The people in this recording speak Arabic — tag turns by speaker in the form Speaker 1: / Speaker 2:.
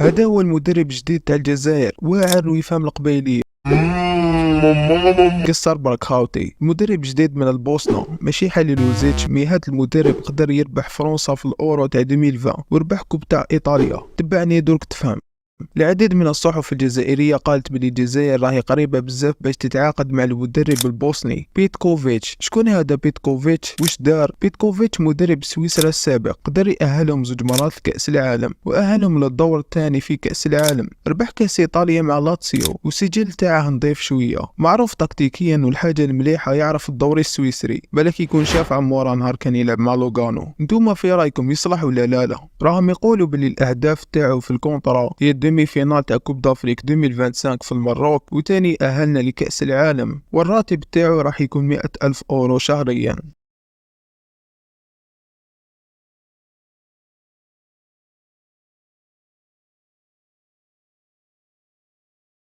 Speaker 1: هذا هو المدرب الجديد تاع الجزائر، واعر ويفهم القبايليه. قصر بركاوتي مدرب جديد من البوسنة، ماشي حليلوزيتش. مي هاد المدرب قدر يربح فرنسا في الاورو تاع 2020 وربح كوب تاع ايطاليا. تبعني درك تفهم. العديد من الصحف الجزائرية قالت بلي الجزائر راهي قريبة بزاف باش تتعاقد مع المدرب البوسني بيتكوفيتش. شكون هذا بيتكوفيتش؟ واش دار؟ بيتكوفيتش مدرب سويسرا السابق، قدر يأهلهم 2 مرات لكأس العالم وأهلهم للدور الثاني في كأس العالم. ربح كأس إيطاليا مع لاتسيو والسجل تاعه نضيف شوية. معروف تكتيكيا والحاجة المليحة يعرف الدوري السويسري، بالك يكون شاف عمورا نهار كان يلعب مع لوغانو. نتوما في رايكم يصلح ولا لا؟ راهم يقولوا بلي الأهداف تاعو في الكونترا هي ديمي فينال تاع كوب دافريك 2025 في المروك، وتاني أهلنا لكأس العالم، والراتب تاعو راح يكون 100,000 أورو شهريا.